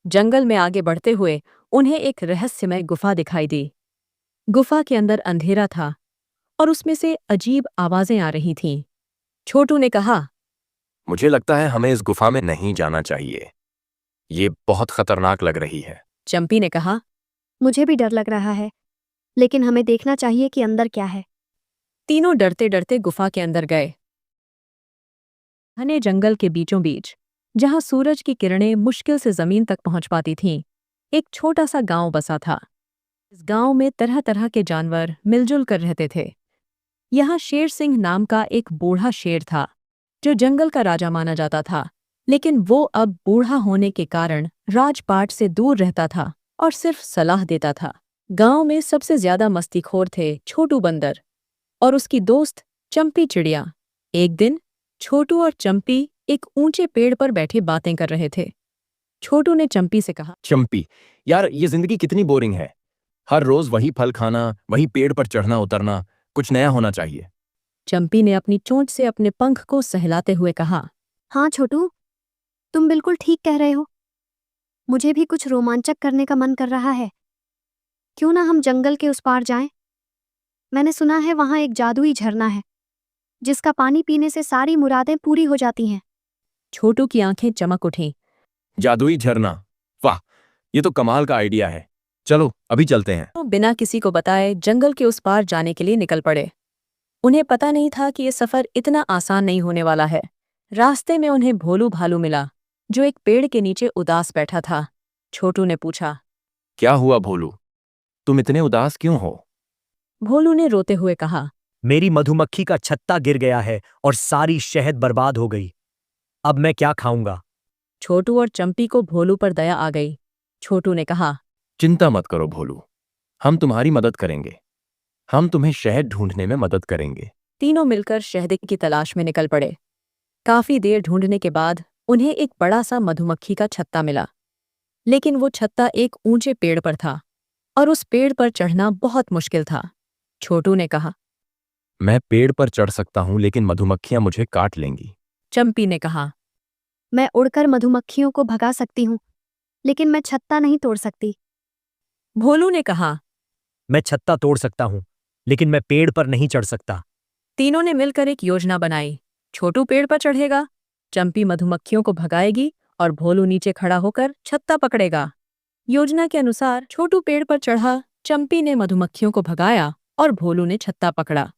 जंगल में आगे बढ़ते हुए उन्हें एक रहस्यमय गुफा दिखाई दी। गुफा के अंदर अंधेरा था और उसमें से अजीब आवाजें आ रही थीं। छोटू ने कहा, मुझे लगता है हमें इस गुफा में नहीं जाना चाहिए। ये बहुत खतरनाक लग रही है। चंपी ने कहा। मुझे भी डर लग रहा है, लेकिन हमें देखना चाहिए कि अंदर क्या है। तीनों डरते डरते गुफा के अंदर गए। घने जंगल के बीचों बीच, जहां सूरज की किरणें मुश्किल से जमीन तक पहुंच पाती थीं, एक छोटा सा गांव बसा था। इस गांव में तरह तरह के जानवर मिलजुल कर रहते थे। यहाँ शेर सिंह नाम का एक बूढ़ा शेर था, जो जंगल का राजा माना जाता था, लेकिन वो अब बूढ़ा होने के कारण राजपाट से दूर रहता था और सिर्फ सलाह देता था। गांव में सबसे ज्यादा मस्तीखोर थे छोटू बंदर और उसकी दोस्त चंपी चिड़िया। एक दिन छोटू और चंपी एक ऊंचे पेड़ पर बैठे बातें कर रहे थे। छोटू ने चंपी से कहा, चंपी, यार ये जिंदगी कितनी बोरिंग है। हर रोज वही फल खाना, वही पेड़ पर चढ़ना उतरना। कुछ नया होना चाहिए। चंपी ने अपनी चोंच से अपने पंख को सहलाते हुए कहा। हाँ छोटू, तुम बिल्कुल ठीक कह रहे हो। मुझे भी कुछ रोमांचक करने का मन कर रहा है। क्यों ना हम जंगल के उस पार जाएं? मैंने सुना है वहां एक जादुई झरना है, जिसका पानी पीने से सारी मुरादें पूरी हो जाती हैं। छोटू की आंखें चमक उठीं। जादुई झरना, वाह, ये तो कमाल का आइडिया है। चलो अभी चलते हैं। वो बिना किसी को बताए जंगल के उस पार जाने के लिए निकल पड़े। उन्हें पता नहीं था कि ये सफर इतना आसान नहीं होने वाला है। रास्ते में उन्हें भोलू भालू मिला, जो एक पेड़ के नीचे उदास बैठा था। छोटू ने पूछा, क्या हुआ भोलू, तुम इतने उदास क्यों हो? भोलू ने रोते हुए कहा, मेरी मधुमक्खी का छत्ता गिर गया है और सारी शहद बर्बाद हो गई। अब मैं क्या खाऊंगा? छोटू और चंपी को भोलू पर दया आ गई। छोटू ने कहा, चिंता मत करो भोलू, हम तुम्हारी मदद करेंगे। हम तुम्हें शहद ढूंढने में मदद करेंगे। तीनों मिलकर शहद की तलाश में निकल पड़े। काफी देर ढूंढने के बाद उन्हें एक बड़ा सा मधुमक्खी का छत्ता मिला, लेकिन वो छत्ता एक ऊंचे पेड़ पर था और उस पेड़ पर चढ़ना बहुत मुश्किल था। छोटू ने कहा। मैं पेड़ पर चढ़ सकता हूं, लेकिन मधुमक्खियां मुझे काट लेंगी। चंपी ने कहा। मैं उड़कर मधुमक्खियों को भगा सकती हूँ, लेकिन मैं छत्ता नहीं तोड़ सकती। भोलू ने कहा। मैं छत्ता तोड़ सकता हूं, लेकिन मैं पेड़ पर नहीं चढ़ सकता। तीनों ने मिलकर एक योजना बनाई। छोटू पेड़ पर चढ़ेगा, चंपी मधुमक्खियों को भगाएगी और भोलू नीचे खड़ा होकर छत्ता पकड़ेगा। योजना के अनुसार छोटू पेड़ पर चढ़ा, चंपी ने मधुमक्खियों को भगाया और भोलू ने छत्ता पकड़ा।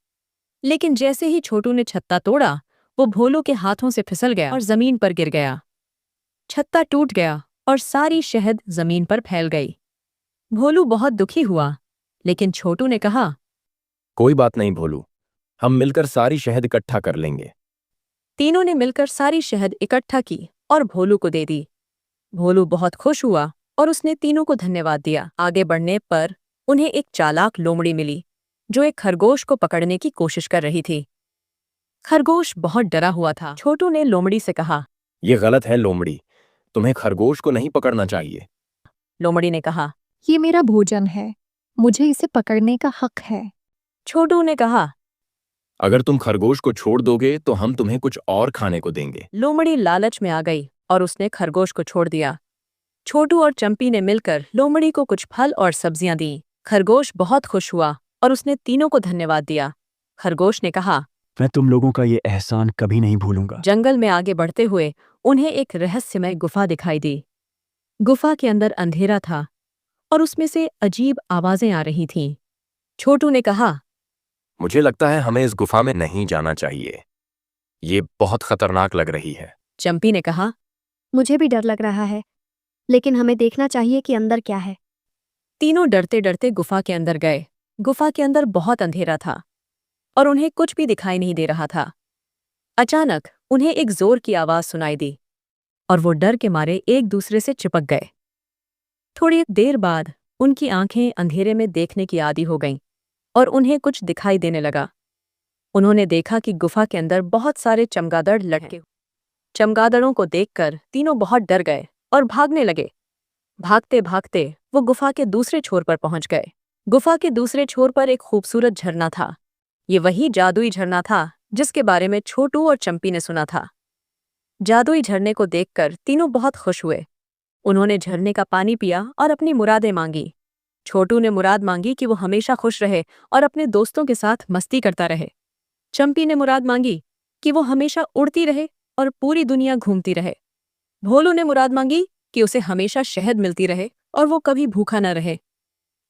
लेकिन जैसे ही छोटू ने छत्ता तोड़ा, वो भोलू के हाथों से फिसल गया और जमीन पर गिर गया। छत्ता टूट गया और सारी शहद जमीन पर फैल गई। भोलू बहुत दुखी हुआ, लेकिन छोटू ने कहा, कोई बात नहीं भोलू, हम मिलकर सारी शहद इकट्ठा कर लेंगे। तीनों ने मिलकर सारी शहद इकट्ठा की और भोलू को दे दी। भोलू बहुत खुश हुआ और उसने तीनों को धन्यवाद दिया। आगे बढ़ने पर उन्हें एक चालाक लोमड़ी मिली, जो एक खरगोश को पकड़ने की कोशिश कर रही थी। खरगोश बहुत डरा हुआ था। छोटू ने लोमड़ी से कहा। ये गलत है लोमड़ी, तुम्हें खरगोश को नहीं पकड़ना चाहिए। लोमड़ी ने कहा। ये मेरा भोजन है, मुझे इसे पकड़ने का हक है। छोटू ने कहा। अगर तुम खरगोश को छोड़ दोगे तो हम तुम्हें कुछ और खाने को देंगे। लोमड़ी लालच में आ गई और उसने खरगोश को छोड़ दिया। छोटू और चंपी ने मिलकर लोमड़ी को कुछ फल और सब्जियां दी। खरगोश बहुत खुश हुआ और उसने तीनों को धन्यवाद दिया। खरगोश ने कहा, मैं तुम लोगों का ये एहसान कभी नहीं भूलूंगा। जंगल में आगे बढ़ते हुए उन्हें एक रहस्यमय गुफा दिखाई दी। गुफा के अंदर अंधेरा था और उसमें से अजीब आवाजें आ रही थीं। छोटू ने कहा, मुझे लगता है हमें इस गुफा में नहीं जाना चाहिए। ये बहुत खतरनाक लग रही है। चंपी ने कहा। मुझे भी डर लग रहा है, लेकिन हमें देखना चाहिए कि अंदर क्या है। तीनों डरते डरते गुफा के अंदर गए। गुफा के अंदर बहुत अंधेरा था और उन्हें कुछ भी दिखाई नहीं दे रहा था। अचानक उन्हें एक जोर की आवाज सुनाई दी और वो डर के मारे एक दूसरे से चिपक गए। थोड़ी देर बाद उनकी आंखें अंधेरे में देखने की आदी हो गईं और उन्हें कुछ दिखाई देने लगा। उन्होंने देखा कि गुफा के अंदर बहुत सारे चमगादड़ लटके। चमगादड़ों को देखकर तीनों बहुत डर गए और भागने लगे। भागते भागते वो गुफा के दूसरे छोर पर पहुंच गए। गुफा के दूसरे छोर पर एक खूबसूरत झरना था। ये वही जादुई झरना था जिसके बारे में छोटू और चंपी ने सुना था। जादुई झरने को देखकर तीनों बहुत खुश हुए उन्होंने झरने का पानी पिया और अपनी मुरादें मांगी। छोटू ने मुराद मांगी कि वो हमेशा खुश रहे और अपने दोस्तों के साथ मस्ती करता रहे। चंपी ने मुराद मांगी कि वो हमेशा उड़ती रहे और पूरी दुनिया घूमती रहे। भोलू ने मुराद मांगी कि उसे हमेशा शहद मिलती रहे और वो कभी भूखा न रहे।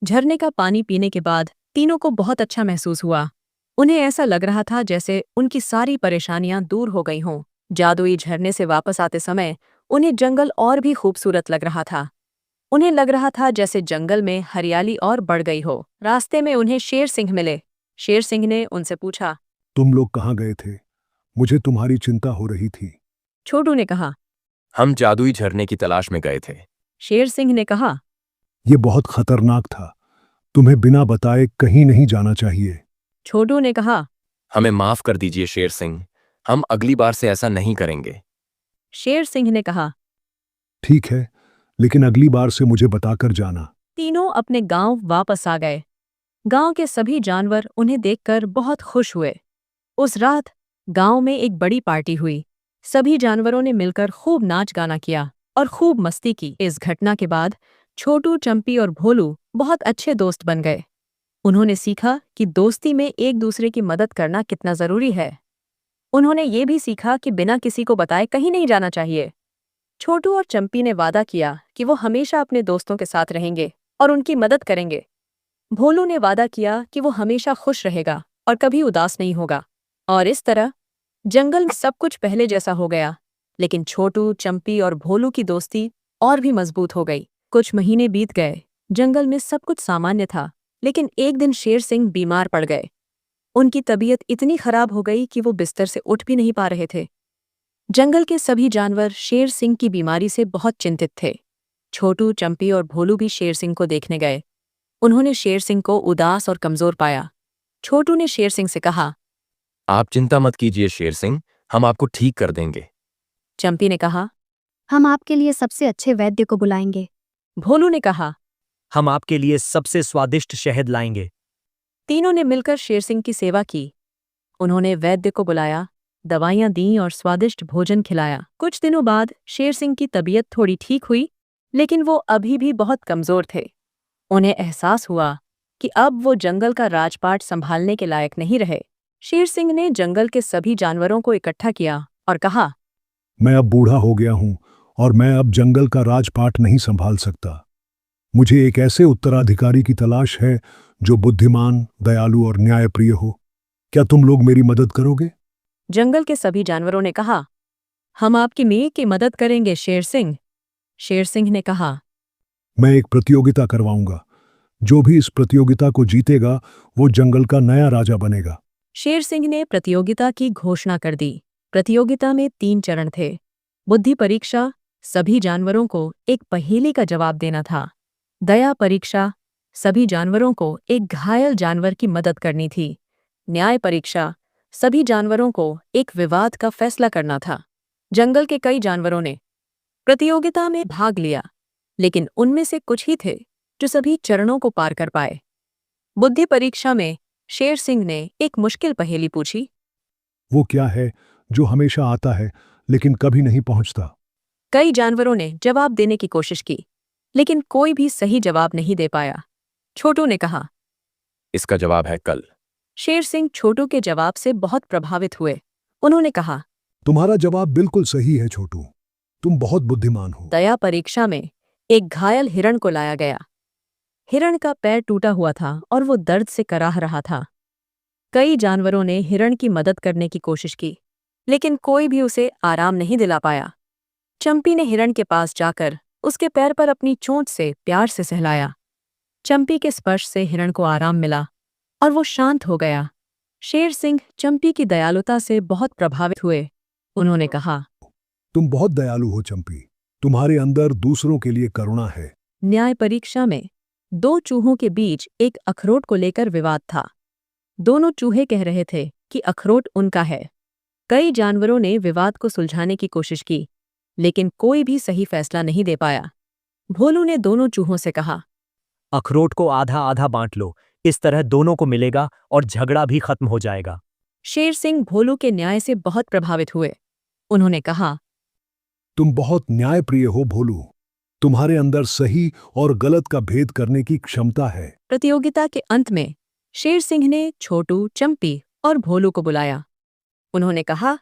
झरने का पानी पीने के बाद तीनों को बहुत अच्छा महसूस हुआ। उन्हें ऐसा लग रहा था जैसे उनकी सारी परेशानियां दूर हो गई हों। जादुई झरने से वापस आते समय उन्हें जंगल और भी खूबसूरत लग रहा था। उन्हें लग रहा था जैसे जंगल में हरियाली और बढ़ गई हो। रास्ते में उन्हें शेर सिंह मिले। शेर सिंह ने उनसे पूछा, तुम लोग कहाँ गए थे? मुझे तुम्हारी चिंता हो रही थी। छोटू ने कहा। हम जादुई झरने की तलाश में गए थे। शेर सिंह ने कहा। ये बहुत खतरनाक था। तुम्हें बिना बताए कहीं नहीं जाना चाहिए। छोटू ने कहा। हमें माफ कर दीजिए शेर सिंह, हम अगली बार से ऐसा नहीं करेंगे। शेर सिंह ने कहा। ठीक है, लेकिन अगली बार से मुझे बताकर जाना। तीनों अपने गांव वापस आ गए। गांव के सभी जानवर उन्हें देखकर बहुत खुश हुए। उस रात गांव में एक बड़ी पार्टी हुई। सभी जानवरों ने मिलकर खूब नाच गाना किया और खूब मस्ती की। इस घटना के बाद छोटू, चंपी और भोलू बहुत अच्छे दोस्त बन गए। उन्होंने सीखा कि दोस्ती में एक दूसरे की मदद करना कितना जरूरी है। उन्होंने ये भी सीखा कि बिना किसी को बताए कहीं नहीं जाना चाहिए। छोटू और चंपी ने वादा किया कि वो हमेशा अपने दोस्तों के साथ रहेंगे और उनकी मदद करेंगे। भोलू ने वादा किया कि वो हमेशा खुश रहेगा और कभी उदास नहीं होगा। और इस तरह जंगल में सब कुछ पहले जैसा हो गया। लेकिन छोटू, चंपी और भोलू की दोस्ती और भी मजबूत हो गई। कुछ महीने बीत गए। जंगल में सब कुछ सामान्य था, लेकिन एक दिन शेर सिंह बीमार पड़ गए। उनकी तबीयत इतनी खराब हो गई कि वो बिस्तर से उठ भी नहीं पा रहे थे। जंगल के सभी जानवर शेर सिंह की बीमारी से बहुत चिंतित थे। छोटू, चंपी और भोलू भी शेर सिंह को देखने गए। उन्होंने शेर सिंह को उदास और कमजोर पाया। छोटू ने शेर सिंह से कहा। आप चिंता मत कीजिए शेर सिंह, हम आपको ठीक कर देंगे। चंपी ने कहा। हम आपके लिए सबसे अच्छे वैद्य को बुलाएंगे। भोलू ने कहा। हम आपके लिए सबसे स्वादिष्ट शहद लाएंगे। तीनों ने मिलकर शेर सिंह की सेवा की। उन्होंने वैद्य को बुलाया, दवाइयां दीं और स्वादिष्ट भोजन खिलाया। कुछ दिनों बाद शेर सिंह की तबीयत थोड़ी ठीक हुई, लेकिन वो अभी भी बहुत कमजोर थे। उन्हें एहसास हुआ कि अब वो जंगल का राजपाट संभालने के लायक नहीं रहे। शेर सिंह ने जंगल के सभी जानवरों को इकट्ठा किया और कहा, मैं अब बूढ़ा हो गया हूं और मैं अब जंगल का राजपाट नहीं संभाल सकता। मुझे एक ऐसे उत्तराधिकारी की तलाश है जो बुद्धिमान, दयालु और न्यायप्रिय हो। क्या तुम लोग मेरी मदद करोगे? जंगल के सभी जानवरों ने कहा, हम आपकी नेक की मदद करेंगे शेर सिंह। शेर सिंह ने कहा। मैं एक प्रतियोगिता करवाऊंगा। जो भी इस प्रतियोगिता को जीतेगा वो जंगल का नया राजा बनेगा। शेर सिंह ने प्रतियोगिता की घोषणा कर दी। प्रतियोगिता में 3 चरण थे। बुद्धि परीक्षा, सभी जानवरों को एक पहेली का जवाब देना था। दया परीक्षा, सभी जानवरों को एक घायल जानवर की मदद करनी थी। न्याय परीक्षा, सभी जानवरों को एक विवाद का फैसला करना था। जंगल के कई जानवरों ने प्रतियोगिता में भाग लिया, लेकिन उनमें से कुछ ही थे जो सभी चरणों को पार कर पाए। बुद्धि परीक्षा में शेर सिंह ने एक मुश्किल पहेली पूछी। वो क्या है जो हमेशा आता है लेकिन कभी नहीं पहुंचता? कई जानवरों ने जवाब देने की कोशिश की, लेकिन कोई भी सही जवाब नहीं दे पाया। छोटू ने कहा। इसका जवाब है कल। शेर सिंह छोटू के जवाब से बहुत प्रभावित हुए। उन्होंने कहा, तुम्हारा जवाब बिल्कुल सही है छोटू, तुम बहुत बुद्धिमान हो। दया परीक्षा में एक घायल हिरण को लाया गया। हिरण का पैर टूटा हुआ था और वो दर्द से कराह रहा था। कई जानवरों ने हिरण की मदद करने की कोशिश की, लेकिन कोई भी उसे आराम नहीं दिला पाया। चंपी ने हिरण के पास जाकर उसके पैर पर अपनी चोंच से प्यार से सहलाया। चंपी के स्पर्श से हिरण को आराम मिला और वो शांत हो गया। शेर सिंह चंपी की दयालुता से बहुत प्रभावित हुए। उन्होंने कहा, तुम बहुत दयालु हो चंपी, तुम्हारे अंदर दूसरों के लिए करुणा है। न्याय परीक्षा में 2 चूहों के बीच एक अखरोट को लेकर विवाद था। दोनों चूहे कह रहे थे कि अखरोट उनका है। कई जानवरों ने विवाद को सुलझाने की कोशिश की, लेकिन कोई भी सही फैसला नहीं दे पाया। भोलू ने दोनों चूहों से कहा, अखरोट को आधा आधा बांट लो, इस तरह दोनों को मिलेगा और झगड़ा भी खत्म हो जाएगा। शेर सिंह भोलू के न्याय से बहुत प्रभावित हुए। उन्होंने कहा, तुम बहुत न्यायप्रिय हो भोलू, तुम्हारे अंदर सही और गलत का भेद करने की क्षमता है। प्रतियोगिता के अंत में शेर सिंह ने छोटू, चंपी और भोलू को बुलाया। उन्होंने कहा,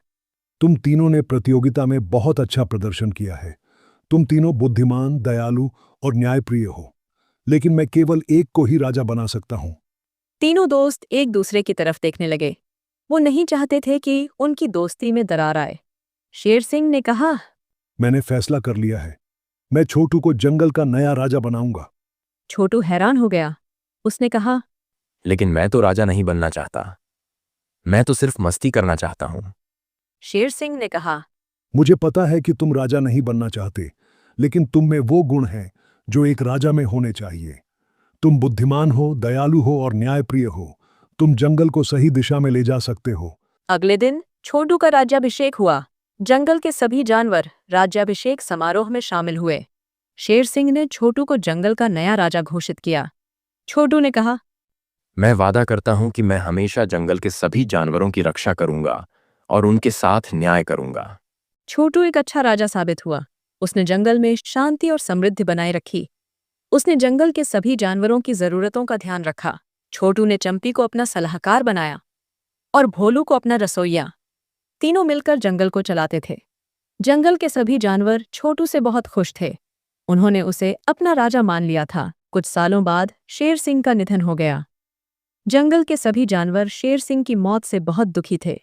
तुम तीनों ने प्रतियोगिता में बहुत अच्छा प्रदर्शन किया है। तुम तीनों बुद्धिमान, दयालु और न्यायप्रिय हो, लेकिन मैं केवल एक को ही राजा बना सकता हूं। तीनों दोस्त एक दूसरे की तरफ देखने लगे। वो नहीं चाहते थे कि उनकी दोस्ती में दरार आए। शेर सिंह ने कहा, मैंने फैसला कर लिया है। मैं छोटू को जंगल का नया राजा बनाऊंगा। छोटू हैरान हो गया। उसने कहा, लेकिन मैं तो राजा नहीं बनना चाहता। मैं तो सिर्फ मस्ती करना चाहता हूं। शेर सिंह ने कहा, मुझे पता है कि तुम राजा नहीं बनना चाहते, लेकिन तुम में वो गुण हैं जो एक राजा में होने चाहिए। तुम बुद्धिमान हो, दयालु हो और न्यायप्रिय हो। तुम जंगल को सही दिशा में ले जा सकते हो। अगले दिन छोटू का राज्याभिषेक हुआ। जंगल के सभी जानवर राज्याभिषेक समारोह में शामिल हुए। शेर सिंह ने छोटू को जंगल का नया राजा घोषित किया। छोटू ने कहा, मैं वादा करता हूं कि मैं हमेशा जंगल के सभी जानवरों की रक्षा करूंगा और उनके साथ न्याय करूंगा। छोटू एक अच्छा राजा साबित हुआ। उसने जंगल में शांति और समृद्धि बनाए रखी। उसने जंगल के सभी जानवरों की जरूरतों का ध्यान रखा। छोटू ने चंपी को अपना सलाहकार बनाया और भोलू को अपना रसोइया। तीनों मिलकर जंगल को चलाते थे। जंगल के सभी जानवर छोटू से बहुत खुश थे। उन्होंने उसे अपना राजा मान लिया था। कुछ सालों बाद शेर सिंह का निधन हो गया। जंगल के सभी जानवर शेर सिंह की मौत से बहुत दुखी थे।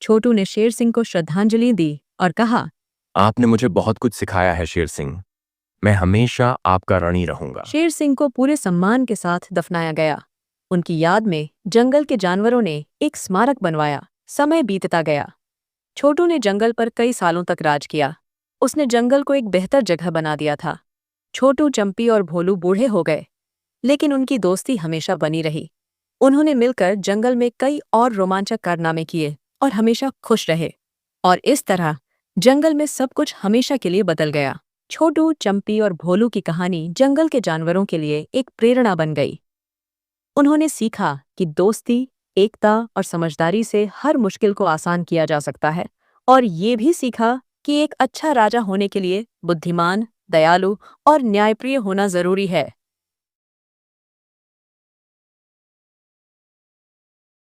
छोटू ने शेर सिंह को श्रद्धांजलि दी और कहा, आपने मुझे बहुत कुछ सिखाया है शेर सिंह। मैं हमेशा आपका ऋणी रहूंगा। शेर सिंह को पूरे सम्मान के साथ दफनाया गया। उनकी याद में जंगल के जानवरों ने एक स्मारक बनवाया। समय बीतता गया। छोटू ने जंगल पर कई सालों तक राज किया। उसने जंगल को एक बेहतर जगह बना दिया था। छोटू, चंपी और भोलू बूढ़े हो गए, लेकिन उनकी दोस्ती हमेशा बनी रही। उन्होंने मिलकर जंगल में कई और रोमांचक कारनामे किए और हमेशा खुश रहे। और इस तरह जंगल में सब कुछ हमेशा के लिए बदल गया। छोटू, चंपी और भोलू की कहानी जंगल के जानवरों के लिए एक प्रेरणा बन गई। उन्होंने सीखा कि दोस्ती, एकता और समझदारी से हर मुश्किल को आसान किया जा सकता है। और ये भी सीखा कि एक अच्छा राजा होने के लिए बुद्धिमान, दयालु और न्यायप्रिय होना जरूरी है।